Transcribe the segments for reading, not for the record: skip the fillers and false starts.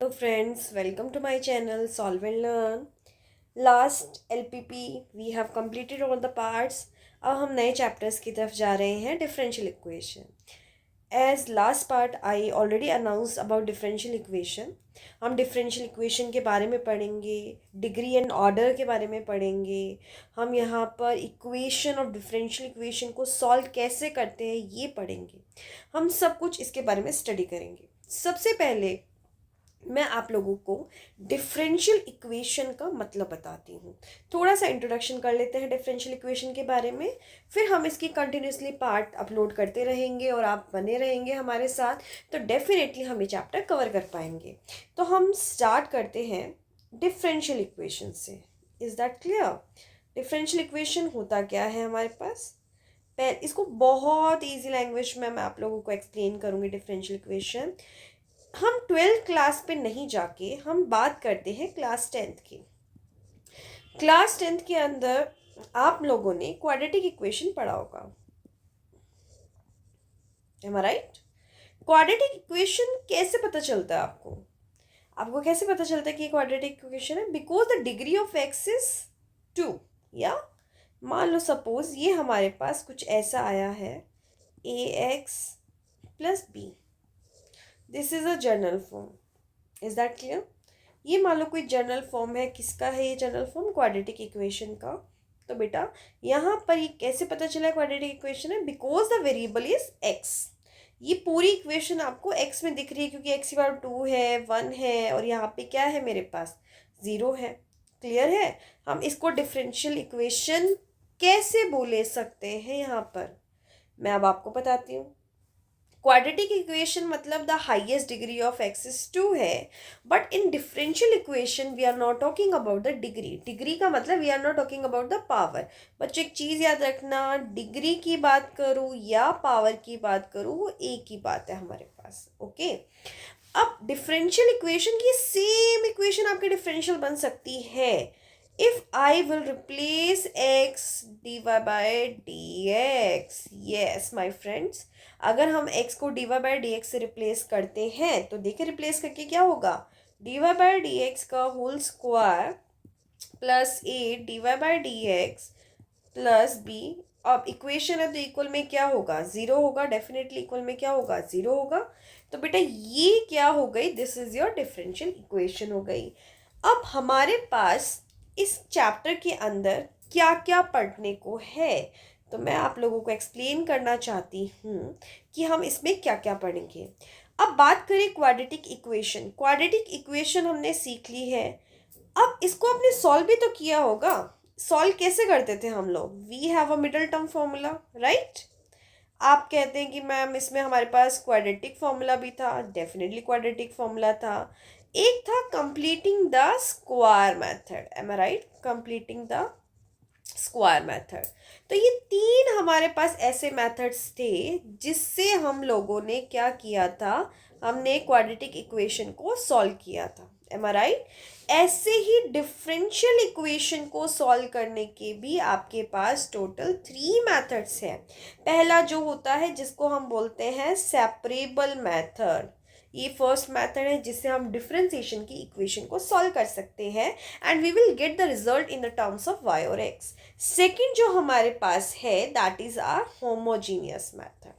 Hello friends, welcome to my channel Solve and Learn. Last LPP we have completed all the parts. अब हम नए chapters की तरफ जा रहे हैं differential equation. As last part I already announced about differential equation. हम differential equation के बारे में पढ़ेंगे, डिग्री एंड ऑर्डर के बारे में पढ़ेंगे. हम यहाँ पर इक्वेशन और डिफरेंशियल इक्वेशन को सॉल्व कैसे करते हैं ये पढ़ेंगे. हम सब कुछ इसके बारे में स्टडी करेंगे. सबसे पहले मैं आप लोगों को डिफरेंशियल इक्वेशन का मतलब बताती हूँ. थोड़ा सा इंट्रोडक्शन कर लेते हैं डिफरेंशियल इक्वेशन के बारे में, फिर हम इसकी कंटिन्यूसली पार्ट अपलोड करते रहेंगे और आप बने रहेंगे हमारे साथ, तो डेफिनेटली हम ये चैप्टर कवर कर पाएंगे. तो हम स्टार्ट करते हैं डिफरेंशियल इक्वेशन से. Is that clear? Differential equation होता क्या है हमारे पास? इसको बहुत ईजी लैंग्वेज में मैं आप लोगों को एक्सप्लेन करूँगी. डिफरेंशियल इक्वेशन हम 12th क्लास पे नहीं जाके हम बात करते हैं क्लास 10th की. क्लास 10th के अंदर आप लोगों ने क्वाड्रेटिक इक्वेशन पढ़ा होगा. M I right? Quadratic equation कैसे पता चलता है आपको? आपको कैसे पता चलता है कि क्वाड्रेटिक इक्वेशन है? Because the degree of X is 2. या मान लो सपोज ये हमारे पास कुछ ऐसा आया है, A X plus B. This is a general form. Is that clear? ये मान लो कोई जनरल फॉर्म है. किसका है ये जनरल फॉर्म? क्वाड्रेटिक इक्वेशन का. तो बेटा यहाँ पर ये कैसे पता चला क्वाड्रेटिक इक्वेशन है? Because the variable is x. ये पूरी इक्वेशन आपको एक्स में दिख रही है क्योंकि एक्स की पावर 2 है, 1 है और यहाँ पे क्या है मेरे पास? 0 है. क्लियर है? हम इसको डिफरेंशियल इक्वेशन कैसे बोले सकते हैं यहाँ पर, मैं अब आपको बताती हूँ. क्वाड्रेटिक इक्वेशन मतलब the highest degree of X is 2 है, but in differential equation we are not talking about the degree. Degree का मतलब we are not talking about the power. बच्चों एक चीज़ याद रखना, डिग्री की बात करूँ या पावर की बात करूँ वो एक ही बात है हमारे पास. ओके. अब डिफरेंशियल इक्वेशन की सेम इक्वेशन आपके डिफरेंशियल बन सकती है if I will replace x dy by dx. yes my friends, अगर हम x को dy by dx से रिप्लेस करते हैं तो देखिए रिप्लेस करके क्या होगा? dy by dx का whole square plus A dy by dx plus B. अब इक्वेशन है तो इक्वल में क्या होगा? 0 होगा. डेफिनेटली इक्वल में क्या होगा? 0 होगा. तो बेटा ये क्या हो गई? This is your differential equation हो गई. अब हमारे पास इस चैप्टर के अंदर क्या क्या पढ़ने को है, तो मैं आप लोगों को एक्सप्लेन करना चाहती हूँ कि हम इसमें क्या क्या पढ़ेंगे. अब बात करें क्वाड्रेटिक इक्वेशन. क्वाड्रेटिक इक्वेशन हमने सीख ली है. अब इसको आपने सॉल्व भी तो किया होगा. सॉल्व कैसे करते थे हम लोग? We have a middle term formula, right? आप कहते हैं कि मैम इसमें हमारे पास क्वाड्रेटिक फॉर्मूला भी था. डेफिनेटली क्वाड्रेटिक फॉर्मूला था. एक था completing the square method. Am I right? Completing the square method. तो ये 3 हमारे पास ऐसे मेथड्स थे जिससे हम लोगों ने क्या किया था? हमने क्वाड्रेटिक इक्वेशन को सॉल्व किया था. M I right? ऐसे ही डिफरेंशियल इक्वेशन को सॉल्व करने के भी आपके पास टोटल 3 मेथड्स हैं. पहला जो होता है जिसको हम बोलते हैं सेपरेबल मेथड. ये फर्स्ट मेथड है जिससे हम डिफरेंशिएशन की इक्वेशन को सॉल्व कर सकते हैं and we will get the result in the terms of y और x. सेकेंड जो हमारे पास है that is our homogeneous method.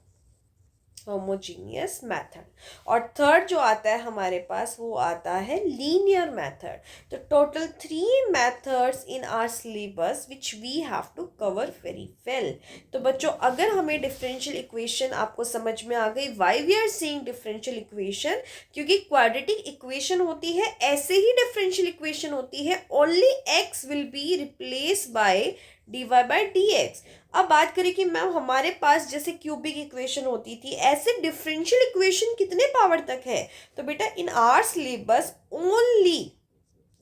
Homogeneous method. और थर्ड जो आता है हमारे पास वो आता है लीनियर मेथड. तो total 3 methods in our syllabus which we have to cover very well. तो बच्चों अगर हमें डिफरेंशियल इक्वेशन आपको समझ में आ गई, why we are seeing differential equation, क्योंकि क्वाड्रेटिक इक्वेशन होती है ऐसे ही डिफरेंशियल इक्वेशन होती है, only x will be replace by dy by dx. अब बात करें कि मैम हमारे पास जैसे क्यूबिक इक्वेशन होती थी, ऐसे डिफरेंशियल इक्वेशन कितने पावर तक है? तो बेटा इन आवर सिलेबस ओनली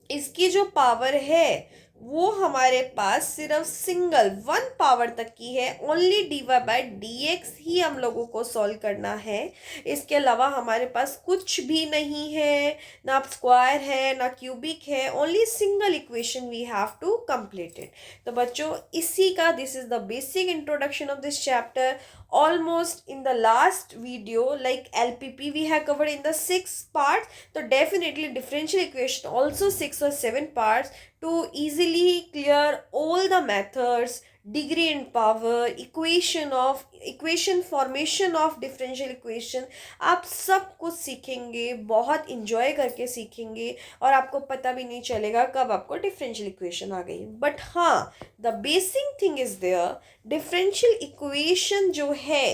इसकी जो पावर है वो हमारे पास सिर्फ सिंगल 1 पावर तक की है, only dy by D X ही हम लोगों को सॉल्व करना है। इसके अलावा हमारे पास कुछ भी नहीं है, ना स्क्वायर है ना क्यूबिक है, only single equation we have to complete it. तो बच्चों इसी का this is the basic introduction of this chapter. Almost in the last video, like LPP we have covered in the 6 parts, so definitely differential equation also 6 or 7 parts to easily clear all the methods, degree and power, equation formation of differential equation। आप सब कुछ सीखेंगे, बहुत enjoy करके सीखेंगे और आपको पता भी नहीं चलेगा कब आपको डिफरेंशियल इक्वेशन आ गई। बट हाँ, the basic thing is there, differential equation जो है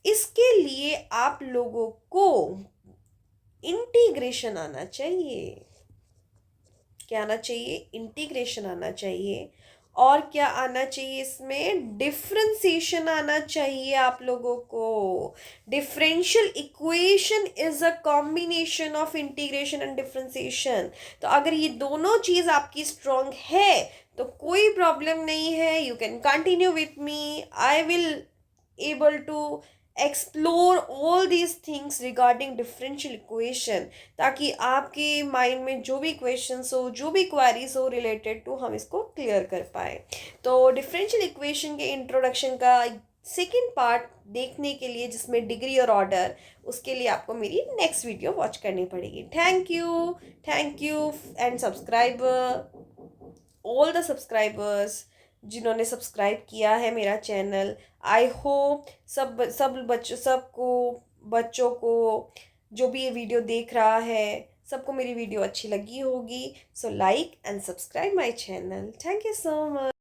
इसके लिए आप लोगों को इंटीग्रेशन आना चाहिए। क्या आना चाहिए? इंटीग्रेशन आना चाहिए। और क्या आना चाहिए इसमें? डिफरेंशिएशन आना चाहिए आप लोगों को। Differential equation is a combination of integration and differentiation. तो अगर ये दोनों चीज आपकी स्ट्रांग है तो कोई प्रॉब्लम नहीं है, you can continue with me, I will able to explore all these things regarding differential equation, ताकि आपके माइंड में जो भी क्वेश्चंस हो, जो भी क्वेरीज हो रिलेटेड टू, हम इसको क्लियर कर पाए। तो डिफरेंशियल इक्वेशन के इंट्रोडक्शन का सेकेंड पार्ट देखने के लिए, जिसमें डिग्री और ऑर्डर, उसके लिए आपको मेरी नेक्स्ट वीडियो वॉच करनी पड़ेगी। Thank you and subscriber, all the subscribers जिन्होंने सब्सक्राइब किया है मेरा चैनल। आई होप बच्चों को जो भी ये वीडियो देख रहा है, सबको मेरी वीडियो अच्छी लगी होगी। So like and subscribe my channel. Thank you so much.